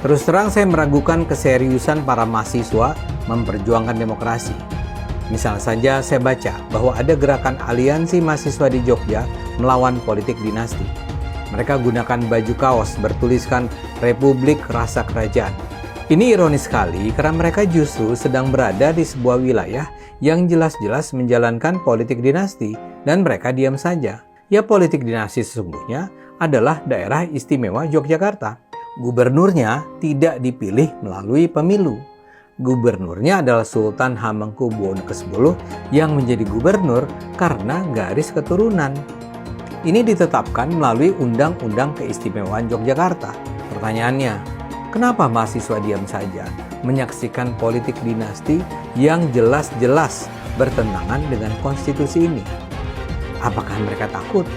Terus terang saya meragukan keseriusan para mahasiswa memperjuangkan demokrasi. Misal saja saya baca bahwa ada gerakan aliansi mahasiswa di Jogja melawan politik dinasti. Mereka gunakan baju kaos bertuliskan Republik Rasa Kerajaan. Ini ironis sekali karena mereka justru sedang berada di sebuah wilayah yang jelas-jelas menjalankan politik dinasti dan mereka diam saja. Ya, politik dinasti sesungguhnya adalah daerah istimewa Yogyakarta. Gubernurnya tidak dipilih melalui pemilu. Gubernurnya adalah Sultan Hamengkubuwono ke-10 yang menjadi gubernur karena garis keturunan. Ini ditetapkan melalui Undang-Undang Keistimewaan Yogyakarta. Pertanyaannya, kenapa mahasiswa diam saja menyaksikan politik dinasti yang jelas-jelas bertentangan dengan konstitusi ini? Apakah mereka takut?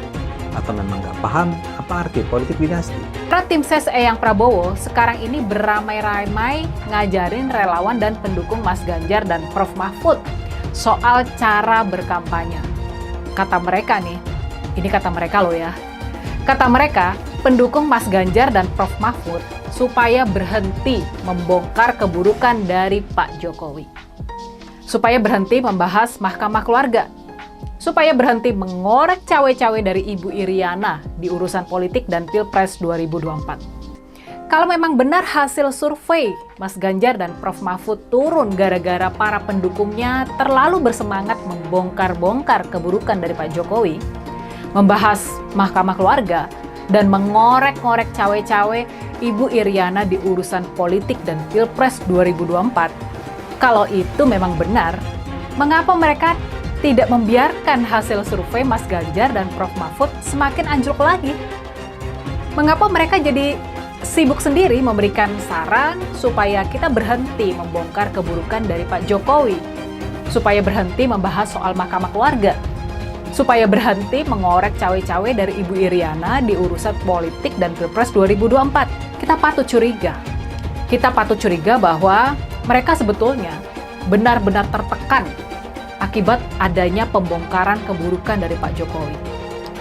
Atau memang nggak paham apa arti politik dinasti? Tim Ses Eyang Prabowo sekarang ini beramai-ramai ngajarin relawan dan pendukung Mas Ganjar dan Prof Mahfud soal cara berkampanye. Kata mereka nih, ini kata mereka loh ya. Kata mereka, pendukung Mas Ganjar dan Prof Mahfud supaya berhenti membongkar keburukan dari Pak Jokowi. Supaya berhenti membahas Mahkamah Keluarga. Supaya berhenti mengorek cawe-cawe dari Ibu Iriana di urusan politik dan Pilpres 2024. Kalau memang benar hasil survei Mas Ganjar dan Prof Mahfud turun gara-gara para pendukungnya terlalu bersemangat membongkar-bongkar keburukan dari Pak Jokowi, membahas Mahkamah Keluarga, dan mengorek-ngorek cawe-cawe Ibu Iriana di urusan politik dan Pilpres 2024. Kalau itu memang benar, mengapa mereka tidak membiarkan hasil survei Mas Ganjar dan Prof Mahfud semakin anjlok lagi? Mengapa mereka jadi sibuk sendiri memberikan saran supaya kita berhenti membongkar keburukan dari Pak Jokowi, supaya berhenti membahas soal Mahkamah Keluarga, supaya berhenti mengorek cawe-cawe dari Ibu Iriana di urusan politik dan Pilpres 2024? Kita patut curiga. Kita patut curiga bahwa mereka sebetulnya benar-benar tertekan akibat adanya pembongkaran keburukan dari Pak Jokowi.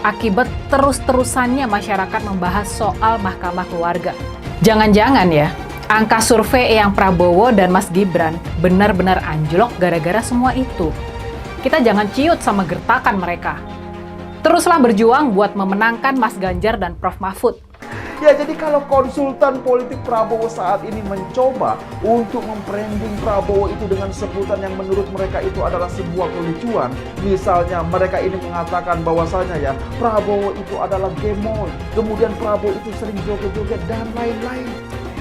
Akibat terus-terusannya masyarakat membahas soal Mahkamah Keluarga. Jangan-jangan ya, angka survei Eyang Prabowo dan Mas Gibran benar-benar anjlok gara-gara semua itu. Kita jangan ciut sama gertakan mereka. Teruslah berjuang buat memenangkan Mas Ganjar dan Prof Mahfud. Ya, jadi kalau konsultan politik Prabowo saat ini mencoba untuk membranding Prabowo itu dengan sebutan yang menurut mereka itu adalah sebuah kelucuan. Misalnya mereka ini mengatakan bahwasanya ya Prabowo itu adalah gemoy, kemudian Prabowo itu sering joget-joget dan lain-lain.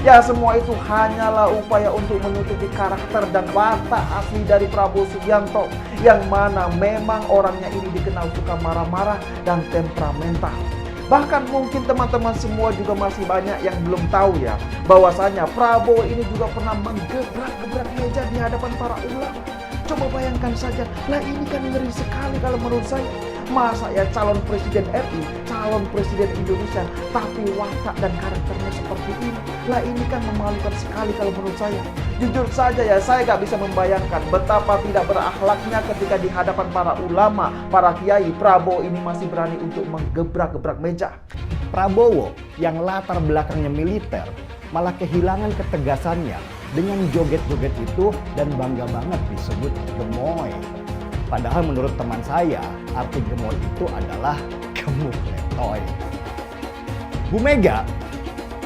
Ya, semua itu hanyalah upaya untuk menutupi karakter dan watak asli dari Prabowo Subianto, yang mana memang orangnya ini dikenal suka marah-marah dan temperamental. Bahkan mungkin teman-teman semua juga masih banyak yang belum tahu ya, bahwasanya Prabowo ini juga pernah menggebrak-gebrak meja di hadapan para ulama. Coba bayangkan saja, lah ini kan ngeri sekali kalau menurut saya. Masa ya calon presiden RI, calon presiden Indonesia, tapi watak dan karakternya seperti ini? Lah ini kan memalukan sekali kalau menurut saya. Jujur saja ya, saya gak bisa membayangkan betapa tidak berakhlaknya ketika di hadapan para ulama, para kiai, Prabowo ini masih berani untuk menggebrak-gebrak meja. Prabowo yang latar belakangnya militer malah kehilangan ketegasannya dengan joget-joget itu dan bangga banget disebut gemoy. Padahal menurut teman saya, arti gemoy itu adalah gemuk letoy. Bu Mega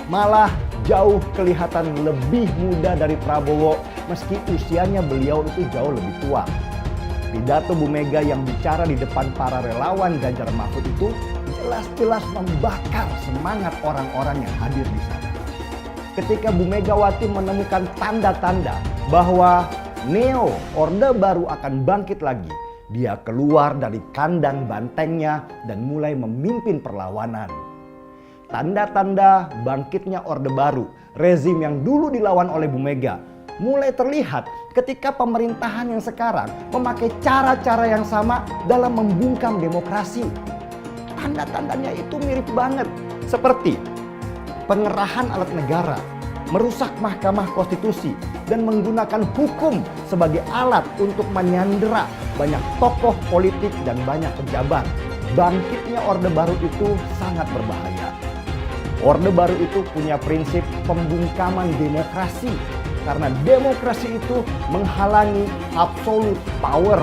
malah jauh kelihatan lebih muda dari Prabowo meski usianya beliau itu jauh lebih tua. Pidato Bu Mega yang bicara di depan para relawan Ganjar Mahfud itu jelas-jelas membakar semangat orang-orang yang hadir di sana. Ketika Bu Megawati menemukan tanda-tanda bahwa Neo, Orde Baru akan bangkit lagi, dia keluar dari kandang bantengnya dan mulai memimpin perlawanan. Tanda-tanda bangkitnya Orde Baru, rezim yang dulu dilawan oleh Bu Mega, mulai terlihat ketika pemerintahan yang sekarang memakai cara-cara yang sama dalam membungkam demokrasi. Tanda-tandanya itu mirip banget, seperti pengerahan alat negara, merusak Mahkamah Konstitusi, dan menggunakan hukum sebagai alat untuk menyandera banyak tokoh politik dan banyak pejabat. Bangkitnya Orde Baru itu sangat berbahaya. Orde Baru itu punya prinsip pembungkaman demokrasi, karena demokrasi itu menghalangi absolute power.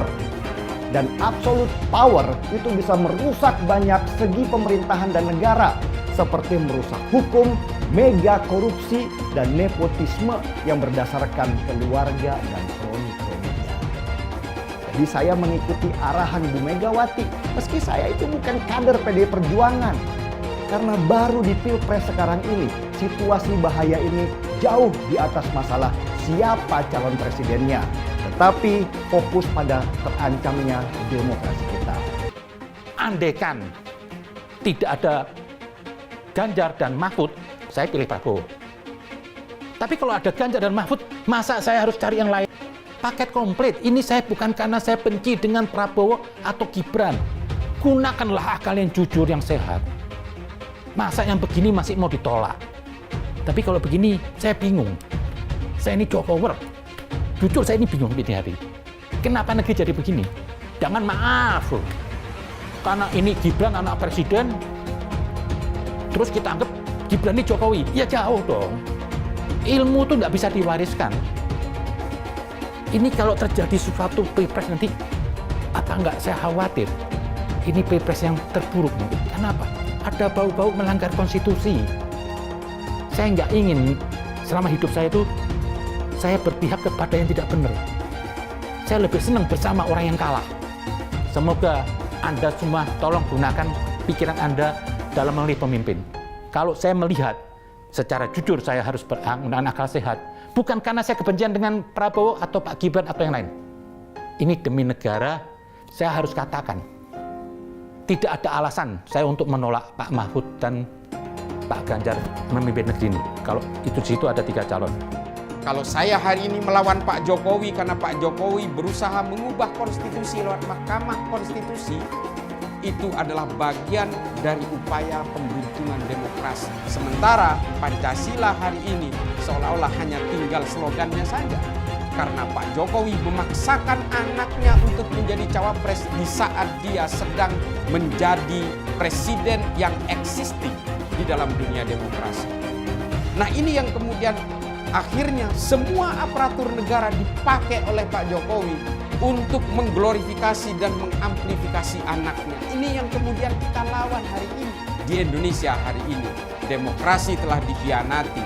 Dan absolute power itu bisa merusak banyak segi pemerintahan dan negara, seperti merusak hukum, mega korupsi, dan nepotisme yang berdasarkan keluarga dan kroni-kroninya. Jadi saya mengikuti arahan Bu Megawati, meski saya itu bukan kader PDI Perjuangan. Karena baru di Pilpres sekarang ini, situasi bahaya ini jauh di atas masalah siapa calon presidennya, tetapi fokus pada terancamnya demokrasi kita. Andaikan tidak ada Ganjar dan Mahfud, saya pilih Prabowo. Tapi kalau ada Ganjar dan Mahfud, masa saya harus cari yang lain? Paket komplit. Ini saya bukan karena saya benci dengan Prabowo atau Gibran. Gunakanlah akal yang jujur, yang sehat. Masa yang begini masih mau ditolak? Tapi kalau begini, saya bingung. Saya ini Jokower. Jujur saya ini bingung ini hari. Kenapa negeri jadi begini? Jangan maaf loh. Karena ini Gibran anak presiden, terus kita anggap Gibran ini Jokowi. Ya jauh dong. Ilmu tuh nggak bisa diwariskan. Ini kalau terjadi sesuatu pilpres nanti, apa nggak saya khawatir? Ini pilpres yang terburuk mungkin. Kenapa? Ada bau-bau melanggar konstitusi. Saya nggak ingin selama hidup saya itu saya berpihak kepada yang tidak benar. Saya lebih senang bersama orang yang kalah. Semoga Anda semua tolong gunakan pikiran Anda dalam memilih pemimpin. Kalau saya melihat secara jujur saya harus menggunakan akal sehat, bukan karena saya kebencian dengan Prabowo atau Pak Gibran atau yang lain. Ini demi negara, saya harus katakan, tidak ada alasan saya untuk menolak Pak Mahfud dan Pak Ganjar memimpin negeri ini. Kalau itu di situ ada 3 calon. Kalau saya hari ini melawan Pak Jokowi karena Pak Jokowi berusaha mengubah konstitusi lewat Mahkamah Konstitusi, itu adalah bagian dari upaya pembuntungan demokrasi. Sementara Pancasila hari ini seolah-olah hanya tinggal slogannya saja. Karena Pak Jokowi memaksakan anaknya untuk menjadi cawapres di saat dia sedang menjadi presiden yang existing di dalam dunia demokrasi. Nah ini yang kemudian akhirnya semua aparatur negara dipakai oleh Pak Jokowi untuk mengglorifikasi dan mengamplifikasi anaknya. Ini yang kemudian kita lawan hari ini. Di Indonesia hari ini, demokrasi telah dikhianati.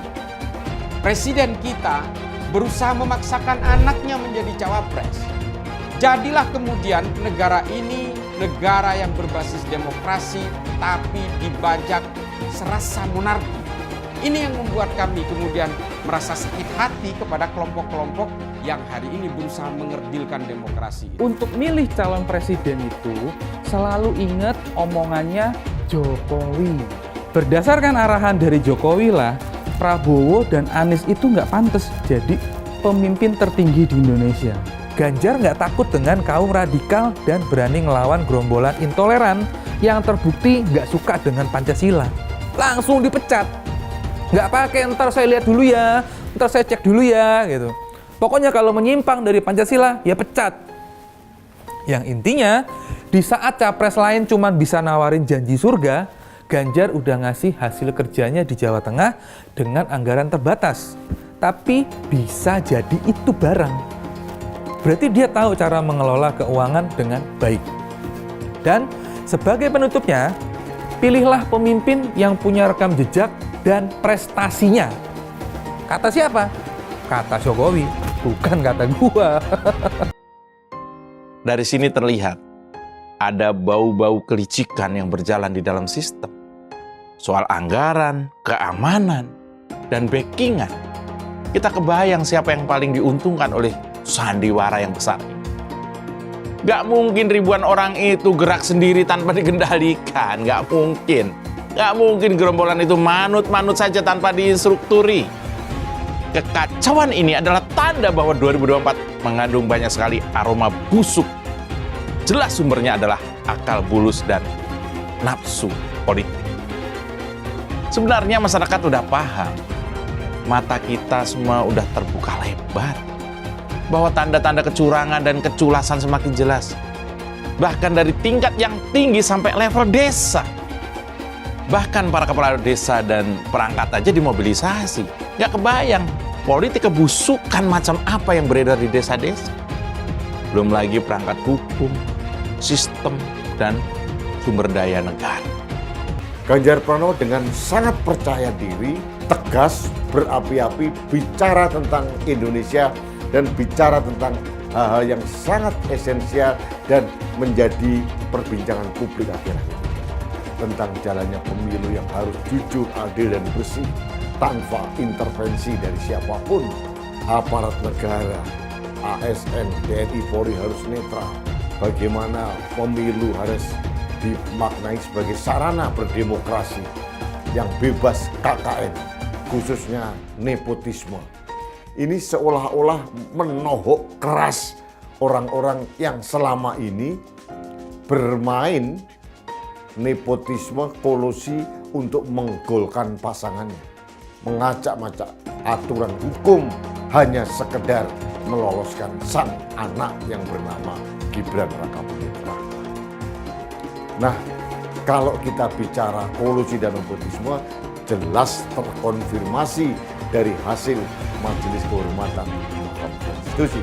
Presiden kita berusaha memaksakan anaknya menjadi cawapres. Jadilah kemudian negara ini negara yang berbasis demokrasi tapi dibajak serasa monarki. Ini yang membuat kami kemudian merasa sakit hati kepada kelompok-kelompok yang hari ini berusaha mengerdilkan demokrasi. Untuk milih calon presiden itu selalu ingat omongannya Jokowi. Berdasarkan arahan dari Jokowi lah, Prabowo dan Anies itu nggak pantas jadi pemimpin tertinggi di Indonesia. Ganjar nggak takut dengan kaum radikal dan berani ngelawan gerombolan intoleran yang terbukti nggak suka dengan Pancasila. Langsung dipecat. Nggak pakai ntar saya lihat dulu ya, ntar saya cek dulu ya gitu. Pokoknya kalau menyimpang dari Pancasila ya pecat. Yang intinya di saat capres lain cuma bisa nawarin janji surga, Ganjar udah ngasih hasil kerjanya di Jawa Tengah dengan anggaran terbatas. Tapi bisa jadi itu barang. Berarti dia tahu cara mengelola keuangan dengan baik. Dan sebagai penutupnya, pilihlah pemimpin yang punya rekam jejak dan prestasinya. Kata siapa? Kata Jokowi, bukan kata gua. Dari sini terlihat ada bau-bau kelicikan yang berjalan di dalam sistem. Soal anggaran, keamanan, dan backingan. Kita kebayang siapa yang paling diuntungkan oleh sandiwara yang besar ini. Gak mungkin ribuan orang itu gerak sendiri tanpa dikendalikan. Gak mungkin. Gak mungkin gerombolan itu manut-manut saja tanpa diinstrukturi. Kekacauan ini adalah tanda bahwa 2024 mengandung banyak sekali aroma busuk. Jelas sumbernya adalah akal bulus dan nafsu politik. Sebenarnya masyarakat udah paham, mata kita semua udah terbuka lebar, bahwa tanda-tanda kecurangan dan keculasan semakin jelas. Bahkan dari tingkat yang tinggi sampai level desa. Bahkan para kepala desa dan perangkat aja dimobilisasi. Nggak kebayang politik kebusukan macam apa yang beredar di desa-desa. Belum lagi perangkat hukum, sistem, dan sumber daya negara. Ganjar Pranowo dengan sangat percaya diri, tegas, berapi-api, bicara tentang Indonesia dan bicara tentang hal-hal yang sangat esensial dan menjadi perbincangan publik akhir-akhir. Tentang jalannya pemilu yang harus jujur, adil, dan bersih tanpa intervensi dari siapapun. Aparat negara, ASN, TNI, Polri harus netral. Bagaimana pemilu harus dimaknai sebagai sarana berdemokrasi yang bebas KKN, khususnya nepotisme. Ini seolah-olah menohok keras orang-orang yang selama ini bermain nepotisme, kolusi untuk menggolkan pasangannya, mengacak-ngacak aturan hukum hanya sekedar meloloskan sang anak yang bernama Gibran Rakabuming Raka. Nah, kalau kita bicara kolusi dan nepotisme, jelas terkonfirmasi dari hasil Majelis Kehormatan Mahkamah Konstitusi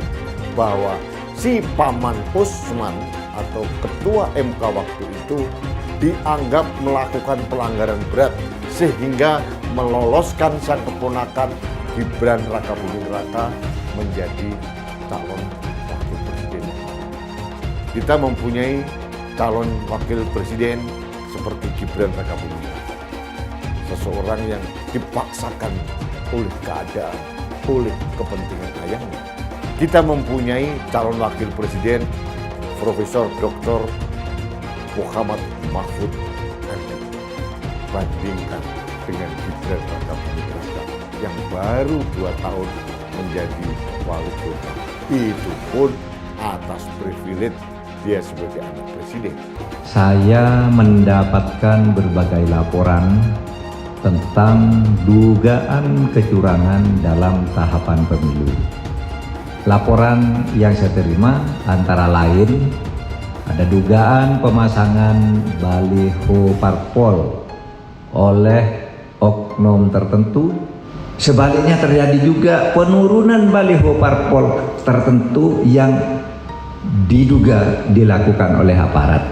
bahwa si Paman Usman atau Ketua MK waktu itu dianggap melakukan pelanggaran berat sehingga meloloskan sang keponakan Gibran Rakabuming Raka menjadi calon wakil presiden. Kita mempunyai calon wakil presiden seperti Gibran Rakabuming Raka, seseorang yang dipaksakan oleh keadaan, oleh kepentingan ayahnya. Kita mempunyai calon wakil presiden Profesor Dr. Muhammad Mahfud MD. Bandingkan dengan Gibran Rakabuming Raka yang baru 2 tahun menjadi wali kota. Itu pun atas privilege dia sebagai anak presiden. Saya mendapatkan berbagai laporan tentang dugaan kecurangan dalam tahapan pemilu. Laporan yang saya terima antara lain ada dugaan pemasangan baliho parpol oleh oknum tertentu. Sebaliknya terjadi juga penurunan baliho parpol tertentu yang diduga dilakukan oleh aparat.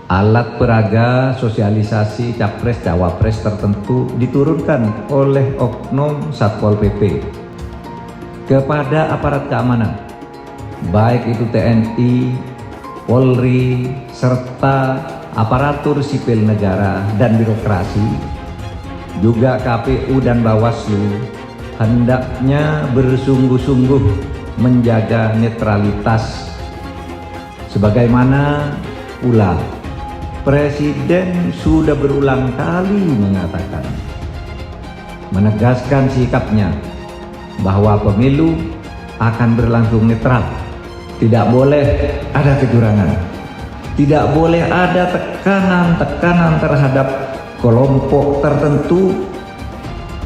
Alat peraga sosialisasi capres-cawapres tertentu diturunkan oleh oknum Satpol PP kepada aparat keamanan, baik itu TNI, Polri, serta aparatur sipil negara dan birokrasi, juga KPU dan Bawaslu hendaknya bersungguh-sungguh menjaga netralitas. Sebagaimana pula Presiden sudah berulang kali mengatakan, menegaskan sikapnya bahwa pemilu akan berlangsung netral. Tidak boleh ada kecurangan. Tidak boleh ada tekanan-tekanan terhadap kelompok tertentu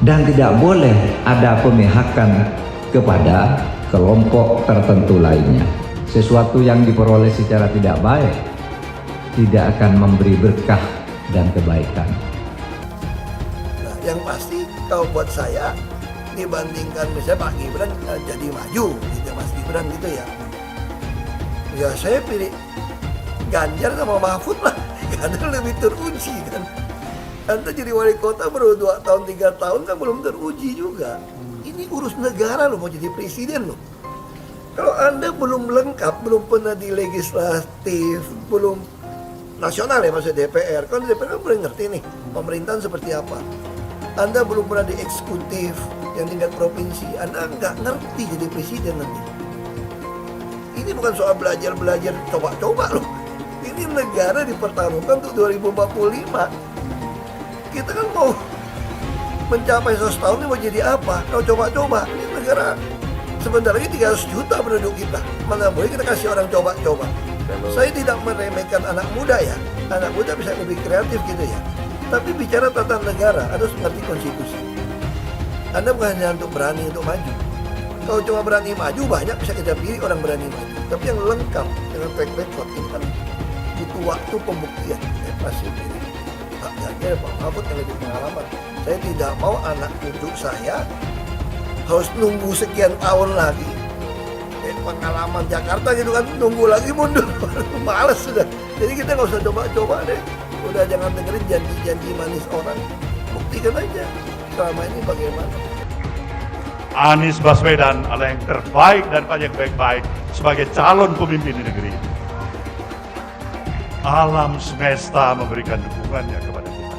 dan tidak boleh ada pemihakan kepada kelompok tertentu lainnya. Sesuatu yang diperoleh secara tidak baik tidak akan memberi berkah dan kebaikan. Nah, yang pasti kalau buat saya dibandingkan misalnya Pak Gibran jadi maju gitu, Mas Gibran gitu ya. Ya saya pilih Ganjar sama Mahfud lah, karena lebih teruji kan. Anda jadi wali kota baru 2 tahun 3 tahun kan belum teruji juga. Ini urus negara loh, mau jadi presiden loh. Kalau Anda belum lengkap, belum pernah di legislatif, belum nasional ya maksudnya DPR. Kalau di DPR kan belum ngerti nih pemerintahan seperti apa. Anda belum pernah di eksekutif yang tingkat provinsi, Anda nggak ngerti jadi presiden nanti. Ini bukan soal belajar-belajar coba-coba loh. Ini negara dipertaruhkan untuk 2045. Kita kan mau mencapai 100 tahun ini mau jadi apa? Kalau coba-coba, ini negara sebentar lagi 300 juta penduduk kita. Mana boleh kita kasih orang coba-coba. Saya tidak meremehkan anak muda ya. Anak muda bisa lebih kreatif gitu ya. Tapi bicara tata negara, harus mengerti konstitusi. Anda bukan hanya untuk berani untuk maju. Kalau cuma berani maju, banyak bisa kita pilih orang berani maju. Tapi yang lengkap dengan track record ini kan butuh waktu pembuktian. Pasti pilih. Pak Ganjar, Pak Mahfud yang lebih pengalaman. Saya tidak mau anak cucu saya harus nunggu sekian tahun lagi. Pengalaman Jakarta gitu kan, nunggu lagi mundur. Males sudah. Jadi kita nggak usah coba-coba deh. Udah jangan dengerin janji-janji manis orang. Buktikan aja selama ini bagaimana. Anies Baswedan adalah yang terbaik dan banyak baik-baik sebagai calon pemimpin di negeri ini. Alam semesta memberikan dukungannya kepada kita.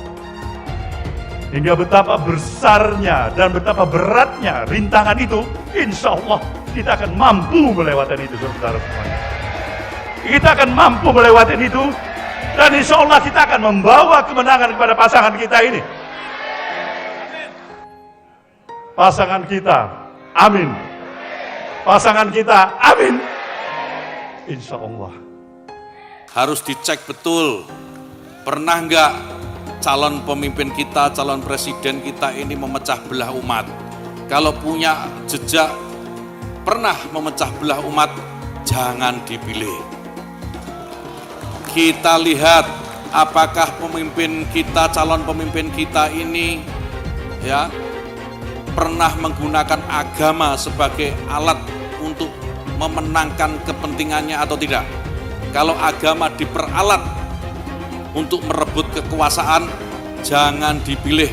Hingga betapa besarnya dan betapa beratnya rintangan itu, insya Allah kita akan mampu melewati itu, saudara semuanya. Kita akan mampu melewati itu, dan insya Allah kita akan membawa kemenangan kepada pasangan kita ini. Pasangan kita, amin. Pasangan kita, amin. Insya Allah. Harus dicek betul, pernah nggak calon pemimpin kita, calon presiden kita ini memecah belah umat. Kalau punya jejak pernah memecah belah umat, jangan dipilih. Kita lihat apakah pemimpin kita, calon pemimpin kita ini ya pernah menggunakan agama sebagai alat untuk memenangkan kepentingannya atau tidak. Kalau agama diperalat untuk merebut kekuasaan, jangan dipilih.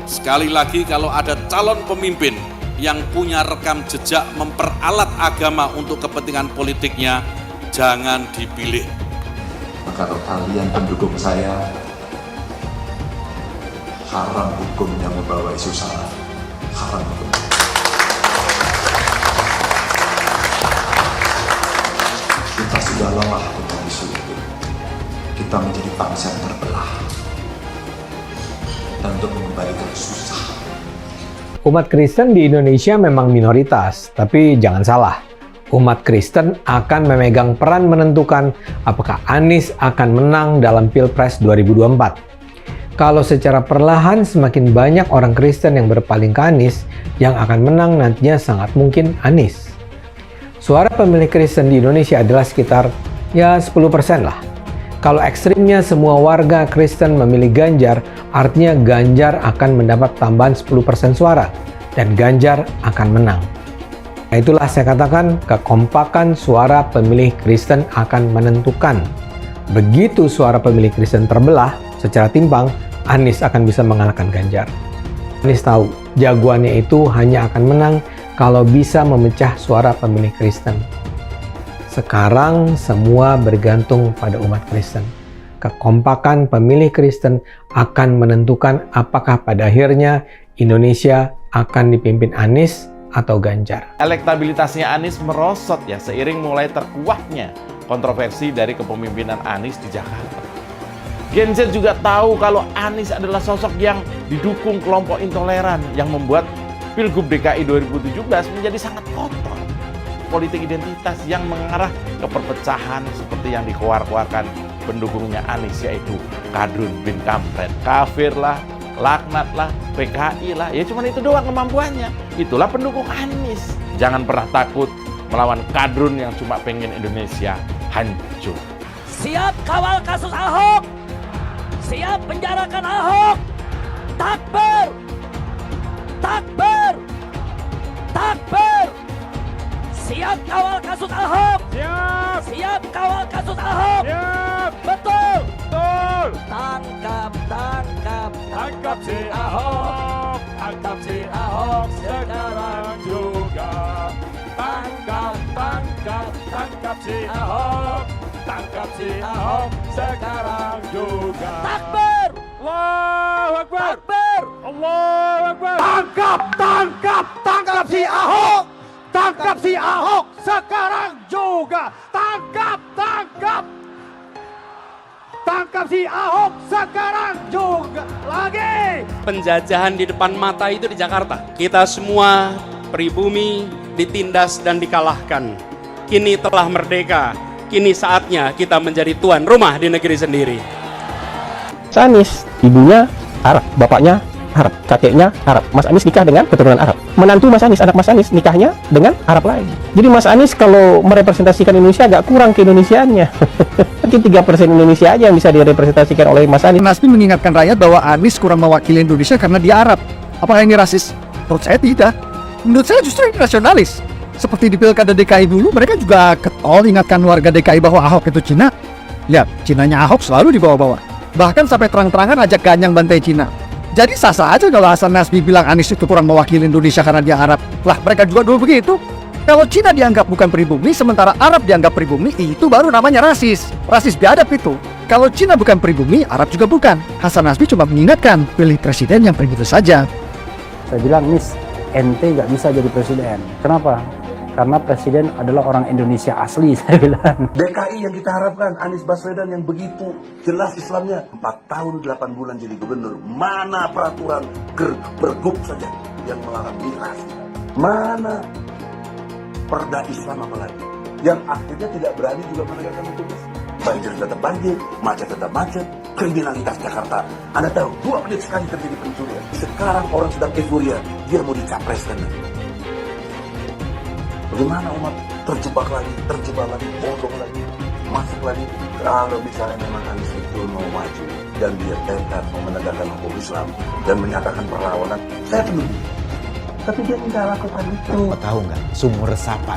Sekali lagi, kalau ada calon pemimpin yang punya rekam jejak memperalat agama untuk kepentingan politiknya, jangan dipilih. Kalau kalian pendukung saya, haram hukumnya membawa isu sara. Haram hukum. Kita sudah lelah dengan isu itu. Kita menjadi bangsa yang terbelah. Dan untuk mengembalikan susah. Umat Kristen di Indonesia memang minoritas, tapi jangan salah. Umat Kristen akan memegang peran menentukan apakah Anies akan menang dalam Pilpres 2024. Kalau secara perlahan semakin banyak orang Kristen yang berpaling ke Anies, yang akan menang nantinya sangat mungkin Anies. Suara pemilih Kristen di Indonesia adalah sekitar 10% lah. Kalau ekstrimnya semua warga Kristen memilih Ganjar, artinya Ganjar akan mendapat tambahan 10% suara dan Ganjar akan menang. Nah, itulah saya katakan kekompakan suara pemilih Kristen akan menentukan. Begitu suara pemilih Kristen terbelah secara timpang, Anies akan bisa mengalahkan Ganjar. Anies tahu jagoannya itu hanya akan menang kalau bisa memecah suara pemilih Kristen. Sekarang semua bergantung pada umat Kristen. Kekompakan pemilih Kristen akan menentukan apakah pada akhirnya Indonesia akan dipimpin Anies atau Ganjar. Elektabilitasnya Anies merosot ya seiring mulai terkuaknya kontroversi dari kepemimpinan Anies di Jakarta. Gen Z juga tahu kalau Anies adalah sosok yang didukung kelompok intoleran yang membuat Pilgub DKI 2017 menjadi sangat kotor. Politik identitas yang mengarah ke perpecahan seperti yang dikeluarkan pendukungnya Anies, yaitu Kadrun bin Kampret. Kafir lah, laknat lah, PKI lah, ya cuma itu doang kemampuannya. Itulah pendukung Anies. Jangan pernah takut melawan Kadrun yang cuma pengen Indonesia hancur. Siap kawal kasus Ahok, siap penjarakan Ahok. Takbir, takbir, takbir. Siap kawal kasus Ahok. Siap. Siap kawal kasus Ahok. Siap. Betul. Betul. Tangkap, tangkap, tangkap si Ahok. Tangkap si Ahok sekarang juga. Tangkap, tangkap, tangkap si Ahok. Tangkap si Ahok sekarang juga. Takbir. Allahu Akbar. Takbir. Allahu Akbar. Tangkap, tangkap, tangkap si Ahok. Tangkap si Ahok sekarang juga. Tangkap, tangkap. Tangkap si Ahok sekarang juga. Lagi. Penjajahan di depan mata itu di Jakarta. Kita semua pribumi ditindas dan dikalahkan. Kini telah merdeka. Kini saatnya kita menjadi tuan rumah di negeri sendiri. Anies, ibunya Arab, bapaknya Arab, kakeknya Arab. Mas Anies nikah dengan keturunan Arab. Menantu Mas Anies, anak Mas Anies nikahnya dengan Arab lagi. Jadi Mas Anies kalau merepresentasikan Indonesia agak kurang keindonesiaannya. Mungkin 3% Indonesia aja yang bisa direpresentasikan oleh Mas Anies. Nasdem mengingatkan rakyat bahwa Anies kurang mewakili Indonesia karena dia Arab. Apakah ini rasis? Menurut saya tidak. Menurut saya justru ini nasionalis. Seperti di Pilkada DKI dulu, mereka juga ketol ingatkan warga DKI bahwa Ahok itu Cina. Lihat, Cinanya Ahok selalu dibawa-bawa. Bahkan sampai terang-terangan ajak ganyang bantai Cina. Jadi sah-sah aja kalau Hasan Nasbi bilang Anies itu kurang mewakili Indonesia karena dia Arab. Lah, mereka juga dulu begitu. Kalau Cina dianggap bukan pribumi, sementara Arab dianggap pribumi, itu baru namanya rasis. Rasis biadab itu. Kalau Cina bukan pribumi, Arab juga bukan. Hasan Nasbi cuma mengingatkan, pilih presiden yang pribumi saja. Saya bilang, Nis, ente nggak bisa jadi presiden. Kenapa? Karena presiden adalah orang Indonesia asli, saya bilang. DKI yang kita harapkan, Anies Baswedan yang begitu jelas Islamnya. 4 tahun 8 bulan jadi gubernur. Mana peraturan pergub saja yang melarang migrasi? Mana perda Islam apalagi? Yang akhirnya tidak berani juga menegakkan hukum Islam. Banjir tetap banjir, macet tetap macet, kriminalitas Jakarta. Anda tahu, 2 menit sekali terjadi pencurian. Sekarang orang sedang euforia, dia mau dicapreskan. Bagaimana umat terjebak lagi, bodoh lagi, masuk lagi. Kalau misalnya memang Anies itu mau maju dan dia tekad mau menegakkan hukum Islam dan menyatakan perlawanan, saya penuh. Tapi dia tidak lakukan itu. Tahu nggak, sumur resapan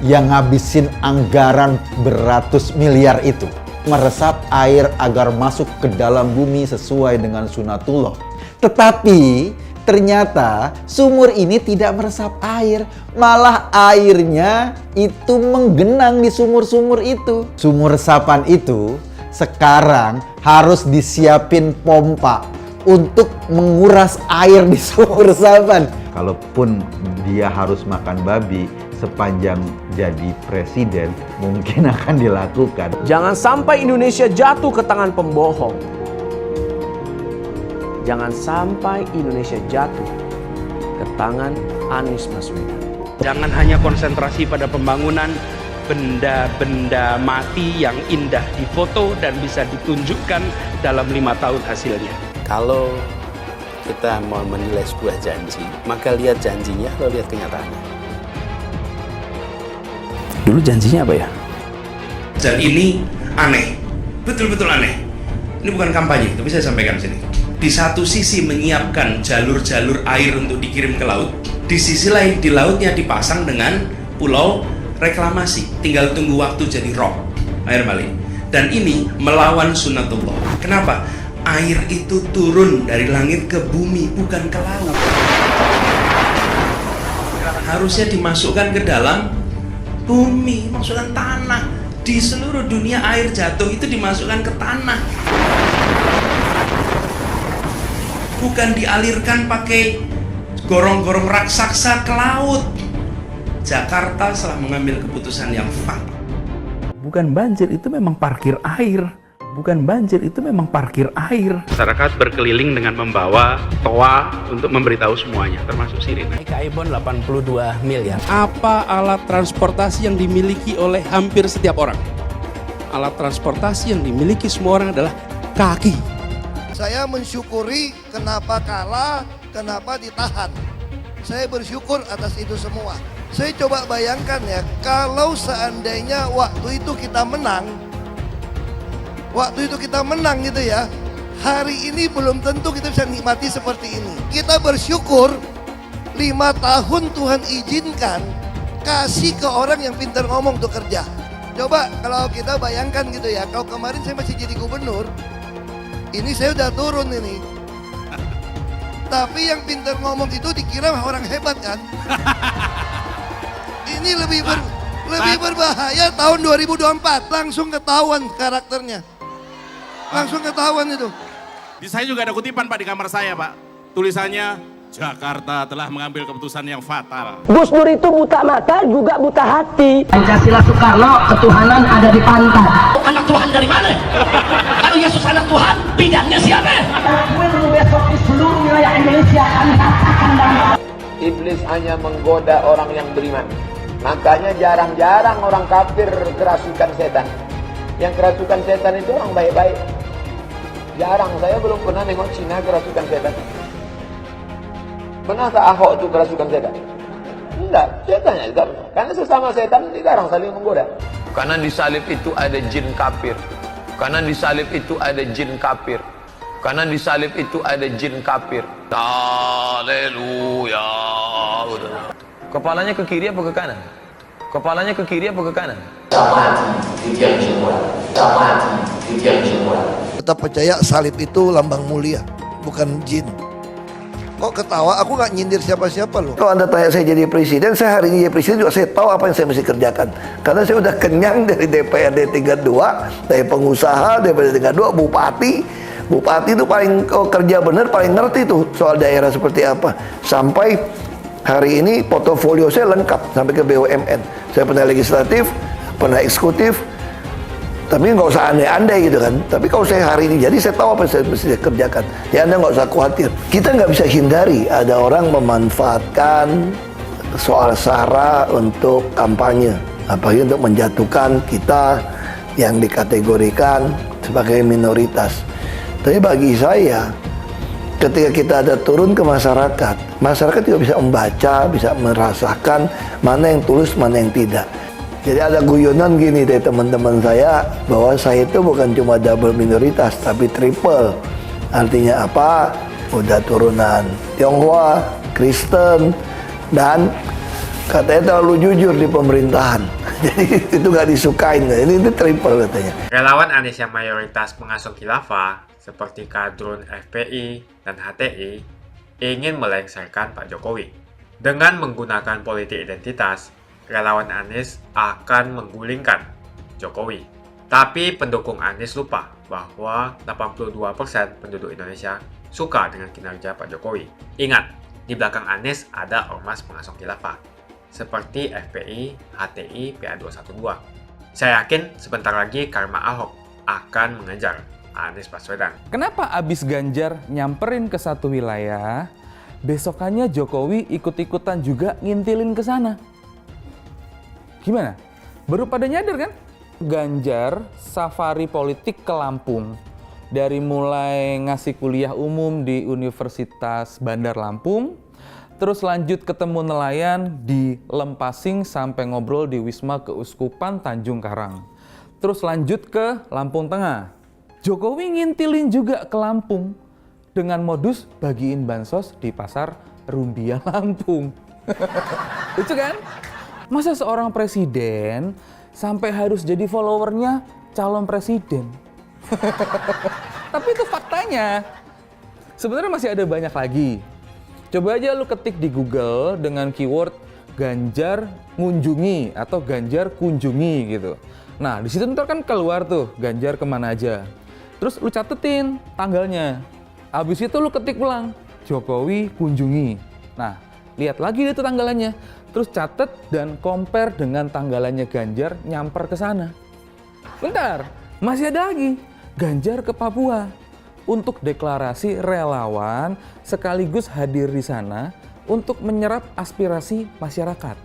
yang ngabisin anggaran beratus miliar itu meresap air agar masuk ke dalam bumi sesuai dengan sunatullah. Tetapi ternyata sumur ini tidak meresap air, malah airnya itu menggenang di sumur-sumur itu. Sumur resapan itu sekarang harus disiapin pompa untuk menguras air di sumur resapan. Kalaupun dia harus makan babi sepanjang jadi presiden, mungkin akan dilakukan. Jangan sampai Indonesia jatuh ke tangan pembohong. Jangan sampai Indonesia jatuh ke tangan Anies Baswedan. Jangan hanya konsentrasi pada pembangunan benda-benda mati yang indah difoto dan bisa ditunjukkan dalam 5 tahun hasilnya. Kalau kita mau menilai sebuah janji, maka lihat janjinya atau lihat kenyataannya. Dulu janjinya apa ya? Dan ini aneh, betul-betul aneh. Ini bukan kampanye, tapi saya sampaikan sini. Di satu sisi menyiapkan jalur-jalur air untuk dikirim ke laut, di sisi lain di lautnya dipasang dengan pulau reklamasi, tinggal tunggu waktu jadi rob, air balik. Dan ini melawan sunatullah. Kenapa? Air itu turun dari langit ke bumi, bukan ke laut. Harusnya dimasukkan ke dalam bumi, masukkan tanah. Di seluruh dunia air jatuh itu dimasukkan ke tanah, bukan dialirkan pakai gorong-gorong raksasa ke laut. Jakarta telah mengambil keputusan yang fatal. Bukan banjir, itu memang parkir air. Bukan banjir, itu memang parkir air. Masyarakat berkeliling dengan membawa toa untuk memberitahu semuanya, termasuk sirine. DKI Bond 82 miliar. Apa alat transportasi yang dimiliki oleh hampir setiap orang? Alat transportasi yang dimiliki semua orang adalah kaki. Saya mensyukuri kenapa kalah, kenapa ditahan. Saya bersyukur atas itu semua. Saya coba bayangkan ya, kalau seandainya waktu itu kita menang gitu ya, hari ini belum tentu kita bisa nikmati seperti ini. Kita bersyukur 5 tahun Tuhan izinkan kasih ke orang yang pintar ngomong untuk kerja. Coba kalau kita bayangkan gitu ya, kalau kemarin saya masih jadi gubernur, ini saya udah turun ini. Tapi yang pintar ngomong itu dikira orang hebat kan? Ini lebih berbahaya tahun 2024. Langsung ketahuan karakternya. Langsung ketahuan itu. Di saya juga ada kutipan Pak di kamar saya Pak. Tulisannya, Jakarta telah mengambil keputusan yang fatal. Gus Dur itu buta mata juga buta hati. Pancasila Soekarno, ketuhanan ada di pantat. Anak Tuhan dari mana? Kalau Yesus anak Tuhan, bidangnya siapa? Besok di seluruh wilayah Indonesia akan katakan dan Iblis hanya menggoda orang yang beriman. Makanya jarang-jarang orang kafir kerasukan setan. Yang kerasukan setan itu orang baik-baik. Jarang, saya belum pernah nengok Cina kerasukan setan. Pernahkah Ahok itu kerasukan setan? Enggak, setannya juga. Karena sesama setan dilarang saling menggoda. Karena di salib itu ada jin kafir. Karena di salib itu ada jin kafir. Karena di salib itu ada jin kafir. Haleluya. Kepalanya ke kiri apa ke kanan? Kepalanya ke kiri apa ke kanan? Tetap percaya salib itu lambang mulia, bukan jin. Kok ketawa? Aku nggak nyindir siapa-siapa loh. Kalau Anda tanya saya jadi presiden, saya hari ini jadi presiden juga saya tahu apa yang saya mesti kerjakan. Karena saya udah kenyang dari DPRD tingkat 2, dari pengusaha, DPRD tingkat 2, bupati. Bupati itu paling kerja benar, paling ngerti tuh soal daerah seperti apa. Sampai hari ini portofolio saya lengkap sampai ke BUMN. Saya pernah legislatif, pernah eksekutif, tapi nggak usah andai-andai gitu kan. Tapi kalau saya hari ini jadi saya tahu apa yang saya mesti kerjakan. Ya Anda nggak usah khawatir. Kita nggak bisa hindari ada orang memanfaatkan soal SARA untuk kampanye, apalagi untuk menjatuhkan kita yang dikategorikan sebagai minoritas. Tapi bagi saya, ketika kita ada turun ke masyarakat, masyarakat juga bisa membaca, bisa merasakan mana yang tulus, mana yang tidak. Jadi ada guyonan gini dari teman-teman saya, bahwa saya itu bukan cuma double minoritas, tapi triple. Artinya apa? Udah turunan Tionghoa, Kristen, dan katanya terlalu jujur di pemerintahan. Jadi itu nggak disukain. Ini triple katanya. Relawan Anies yang mayoritas mengasuh khilafah, seperti kadrun FPI dan HTI, ingin melengsarkan Pak Jokowi. Dengan menggunakan politik identitas, relawan Anies akan menggulingkan Jokowi. Tapi pendukung Anies lupa bahwa 82% penduduk Indonesia suka dengan kinerja Pak Jokowi. Ingat, di belakang Anies ada ormas pengasuh khilafah, seperti FPI, HTI, PA212. Saya yakin sebentar lagi karma Ahok akan mengejar Anies Baswedan. Kenapa abis Ganjar nyamperin ke satu wilayah, besokannya Jokowi ikut-ikutan juga ngintilin ke sana? Gimana? Baru pada nyadar kan? Ganjar safari politik ke Lampung. Dari mulai ngasih kuliah umum di Universitas Bandar Lampung, terus lanjut ketemu nelayan di Lempasing sampai ngobrol di Wisma Keuskupan Tanjung Karang. Terus lanjut ke Lampung Tengah. Jokowi ngintilin juga ke Lampung dengan modus bagiin bansos di pasar Rumbia Lampung. Lucu kan? Masa seorang presiden sampai harus jadi followernya calon presiden? Tapi itu faktanya. Sebenarnya masih ada banyak lagi. Coba aja lu ketik di Google dengan keyword Ganjar ngunjungi atau Ganjar kunjungi gitu. Nah, di situ ntar kan keluar tuh Ganjar kemana aja. Terus lu catetin tanggalnya. Habis itu lu ketik ulang Jokowi kunjungi. Nah, lihat lagi itu tanggalannya. Terus catet dan compare dengan tanggalannya Ganjar nyamper ke sana. Bentar, masih ada lagi. Ganjar ke Papua untuk deklarasi relawan sekaligus hadir di sana untuk menyerap aspirasi masyarakat.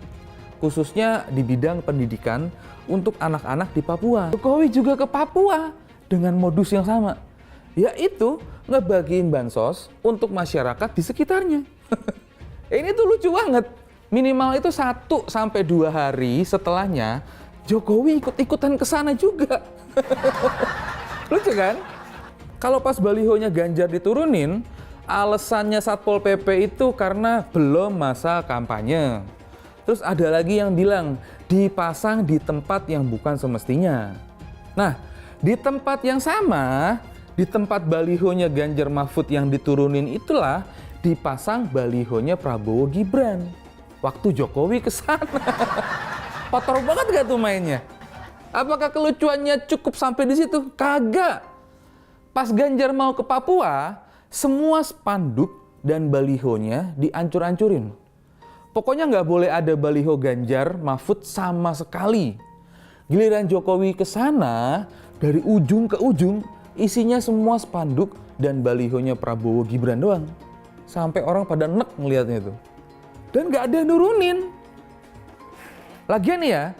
Khususnya di bidang pendidikan untuk anak-anak di Papua. Jokowi juga ke Papua dengan modus yang sama, yaitu ngebagiin bansos untuk masyarakat di sekitarnya. Ini tuh lucu banget. Minimal itu 1-2 hari setelahnya Jokowi ikut-ikutan ke sana juga. Lucu kan? Kalau pas balihonya Ganjar diturunin, alasannya Satpol PP itu karena belum masa kampanye. Terus ada lagi yang bilang dipasang di tempat yang bukan semestinya. Nah, di tempat yang sama, di tempat balihonya Ganjar Mahfud yang diturunin itulah dipasang balihonya Prabowo Gibran. Waktu Jokowi ke sana. Kotor banget gak tuh mainnya? Apakah kelucuannya cukup sampai di situ? Kagak. Pas Ganjar mau ke Papua, semua spanduk dan balihonya diancur-ancurin. Pokoknya nggak boleh ada baliho Ganjar Mahfud sama sekali. Giliran Jokowi ke sana, dari ujung ke ujung, isinya semua spanduk dan balihonya Prabowo Gibran doang. Sampai orang pada nek ngeliatnya tuh. Dan nggak ada yang nurunin. Lagian ya,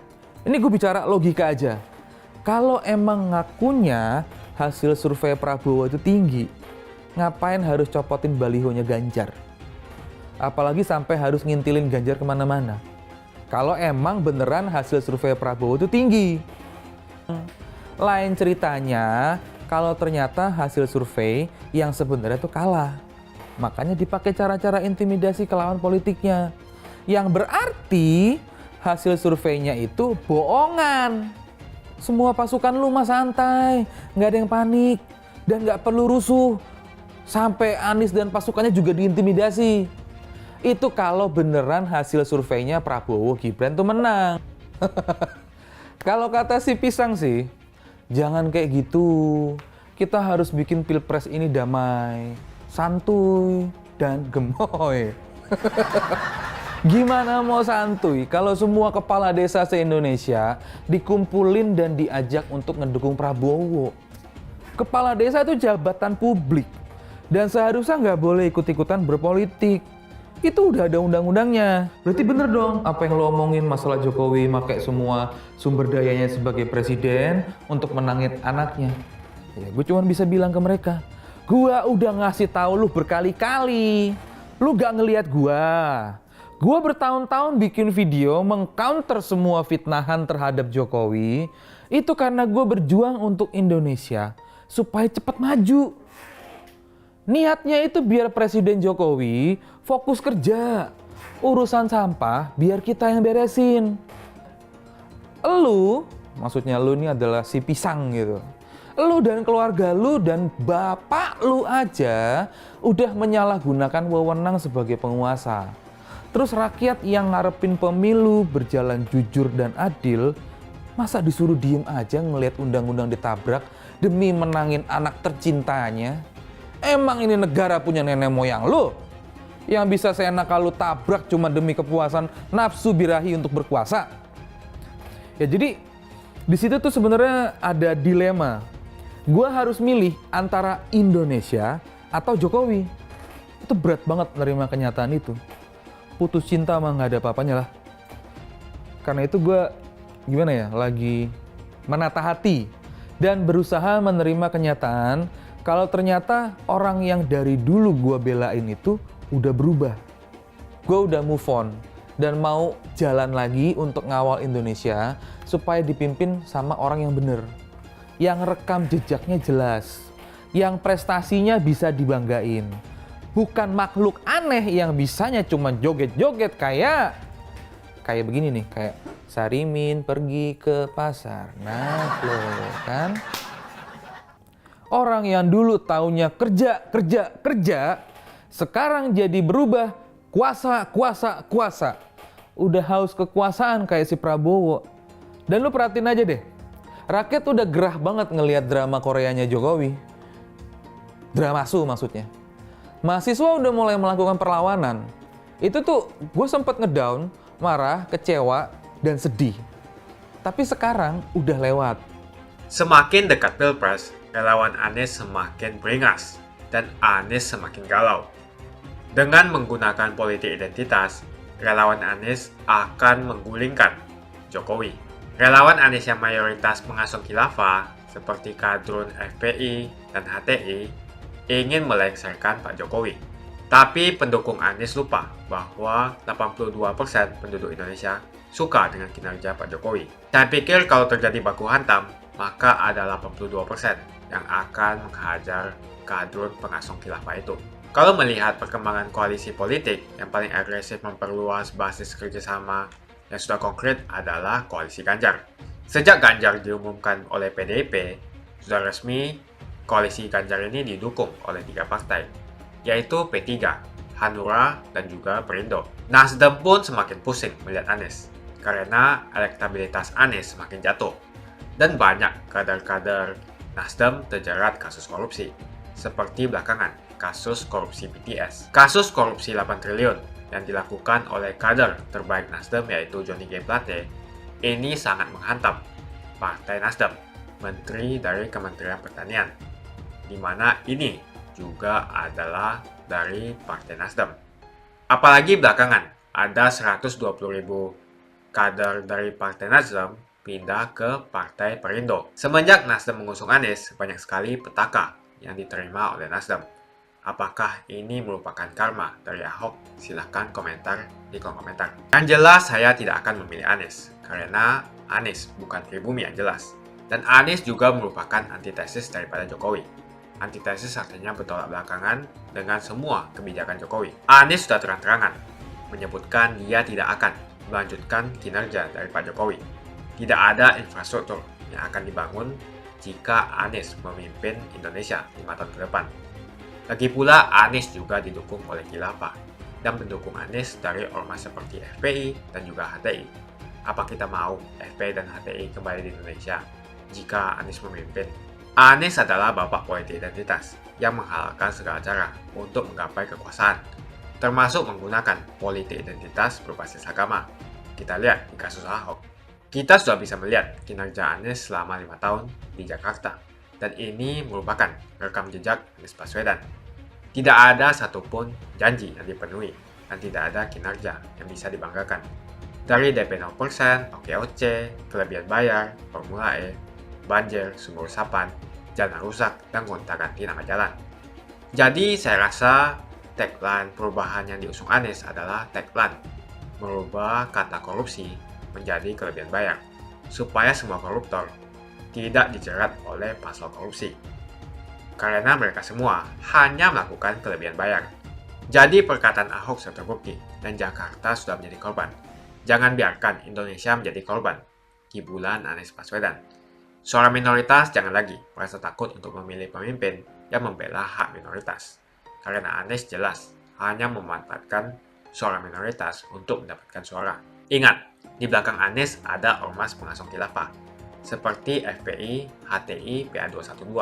ini gue bicara logika aja. Kalau emang ngakunya hasil survei Prabowo itu tinggi, ngapain harus copotin balihonya Ganjar? Apalagi sampai harus ngintilin Ganjar kemana-mana. Kalau emang beneran hasil survei Prabowo itu tinggi. Lain ceritanya kalau ternyata hasil survei yang sebenarnya itu kalah. Makanya dipakai cara-cara intimidasi ke lawan politiknya. Yang berarti hasil surveinya itu bohongan. Semua pasukan lu mah santai, nggak ada yang panik, dan nggak perlu rusuh. Sampai Anies dan pasukannya juga diintimidasi. Itu kalau beneran hasil surveinya Prabowo Gibran tuh menang. Kalau kata si Pisang sih, jangan kayak gitu. Kita harus bikin pilpres ini damai, santuy, dan gemoy. Gimana mau santuy kalau semua kepala desa se-Indonesia dikumpulin dan diajak untuk ngedukung Prabowo? Kepala desa itu jabatan publik dan seharusnya nggak boleh ikut-ikutan berpolitik. Itu udah ada undang-undangnya. Berarti bener dong apa yang lo omongin masalah Jokowi pakai semua sumber dayanya sebagai presiden untuk menangin anaknya. Ya, gue cuma bisa bilang ke mereka, gua udah ngasih tahu lu berkali-kali. Lu gak ngelihat gua. Gua bertahun-tahun bikin video mengcounter semua fitnahan terhadap Jokowi. Itu karena gua berjuang untuk Indonesia supaya cepat maju. Niatnya itu biar Presiden Jokowi fokus kerja. Urusan sampah biar kita yang beresin. Lu, maksudnya lu ini adalah si Pisang gitu. Lu dan keluarga lu dan bapak lu aja udah menyalahgunakan wewenang sebagai penguasa. Terus rakyat yang ngarepin pemilu berjalan jujur dan adil, masa disuruh diem aja ngelihat undang-undang ditabrak demi menangin anak tercintanya? Emang ini negara punya nenek moyang lu? Yang bisa seenak lu tabrak cuma demi kepuasan nafsu birahi untuk berkuasa? Ya jadi di situ tuh sebenarnya ada dilema. Gua harus milih antara Indonesia atau Jokowi. Itu berat banget menerima kenyataan itu. Putus cinta mah nggak ada apa-apanya lah. Karena itu gua gimana ya, lagi menata hati dan berusaha menerima kenyataan kalau ternyata orang yang dari dulu gue belain itu udah berubah. Gue udah move on dan mau jalan lagi untuk ngawal Indonesia supaya dipimpin sama orang yang bener. Yang rekam jejaknya jelas, yang prestasinya bisa dibanggain. Bukan makhluk aneh yang bisanya cuma joget-joget kayak begini nih, kayak Sarimin pergi ke pasar. Nah, loh kan. Orang yang dulu taunya kerja, sekarang jadi berubah kuasa. Udah haus kekuasaan kayak si Prabowo. Dan lu perhatiin aja deh, rakyat udah gerah banget ngelihat drama Koreanya Jokowi. Dramasu maksudnya. Mahasiswa udah mulai melakukan perlawanan. Itu tuh gue sempet ngedown, marah, kecewa, dan sedih. Tapi sekarang udah lewat. Semakin dekat Pilpres, relawan Anies semakin beringas dan Anies semakin galau. Dengan menggunakan politik identitas, relawan Anies akan menggulingkan Jokowi. Relawan Anies yang mayoritas pengasuh khilafah seperti kadrun FPI dan HTI ingin melengsarkan Pak Jokowi. Tapi pendukung Anies lupa bahwa 82% penduduk Indonesia suka dengan kinerja Pak Jokowi. Saya pikir kalau terjadi baku hantam, maka ada 82% yang akan menghajar kadrun pengasuh khilafah itu. Kalau melihat perkembangan koalisi politik yang paling agresif memperluas basis kerjasama yang sudah konkret adalah koalisi Ganjar. Sejak Ganjar diumumkan oleh PDIP, sudah resmi koalisi Ganjar ini didukung oleh 3 partai, yaitu P3, Hanura, dan juga Perindo. Nasdem pun semakin pusing melihat Anies, karena elektabilitas Anies semakin jatuh. Dan banyak kader-kader Nasdem terjerat kasus korupsi, seperti belakangan kasus korupsi BTS. Kasus korupsi 8 triliun yang dilakukan oleh kader terbaik Nasdem yaitu Johnny G. Plate ini sangat menghantam Partai Nasdem, menteri dari Kementerian Pertanian, di mana ini juga adalah dari Partai Nasdem. Apalagi belakangan ada 120.000 kader dari Partai Nasdem pindah ke Partai Perindo. Semenjak Nasdem mengusung Anies, banyak sekali petaka yang diterima oleh Nasdem. Apakah ini merupakan karma dari Ahok? Silahkan komentar di kolom komentar. Yang jelas saya tidak akan memilih Anies, karena Anies bukan pribumi yang jelas. Dan Anies juga merupakan antitesis daripada Jokowi. Antitesis artinya bertolak belakangan dengan semua kebijakan Jokowi. Anies sudah terang-terangan menyebutkan dia tidak akan melanjutkan kinerja dari Pak Jokowi. Tidak ada infrastruktur yang akan dibangun jika Anies memimpin Indonesia 5 tahun ke depan. Lagi pula, Anies juga didukung oleh khilafah dan pendukung Anies dari ormas seperti FPI dan juga HTI. Apa kita mau FPI dan HTI kembali di Indonesia jika Anies memimpin? Anies adalah bapak politik identitas yang menghalalkan segala cara untuk menggapai kekuasaan, termasuk menggunakan politik identitas berbasis agama. Kita lihat di kasus Ahok. Kita sudah bisa melihat kinerja Anies selama 5 tahun di Jakarta. Dan ini merupakan rekam jejak Anies Baswedan. Tidak ada satupun janji yang dipenuhi dan tidak ada kinerja yang bisa dibanggakan. Dari DP 0%, OKOC, kelebihan bayar, Formula E, banjir, sumur resapan, jalan rusak, dan gonta-ganti nama jalan. Jadi saya rasa tagline perubahan yang diusung Anies adalah tagline merubah kata korupsi menjadi kelebihan bayar, supaya semua koruptor tidak dijerat oleh pasal korupsi. Karena mereka semua hanya melakukan kelebihan bayar. Jadi perkataan Ahok sudah terbukti dan Jakarta sudah menjadi korban. Jangan biarkan Indonesia menjadi korban kibulan Anies Baswedan. Suara minoritas jangan lagi merasa takut untuk memilih pemimpin yang membela hak minoritas. Karena Anies jelas hanya memanfaatkan suara minoritas untuk mendapatkan suara. Ingat, di belakang Anies ada ormas pengasong khilafah seperti FPI, HTI, PA212.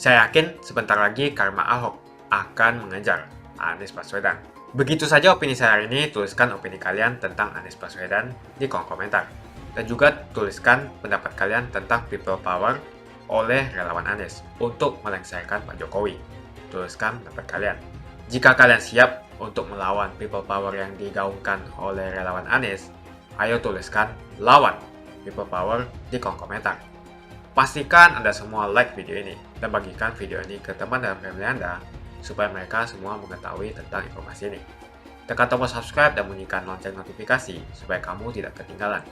Saya yakin sebentar lagi karma Ahok akan mengejar Anies Baswedan. Begitu saja opini saya hari ini. Tuliskan opini kalian tentang Anies Baswedan di kolom komentar. Dan juga tuliskan pendapat kalian tentang people power oleh relawan Anies untuk melengsarkan Pak Jokowi. Tuliskan pendapat kalian. Jika kalian siap untuk melawan people power yang digaungkan oleh relawan Anies, ayo tuliskan lawan people power di kolom komentar. Pastikan Anda semua like video ini dan bagikan video ini ke teman dan family Anda supaya mereka semua mengetahui tentang informasi ini. Tekan tombol subscribe dan bunyikan lonceng notifikasi supaya kamu tidak ketinggalan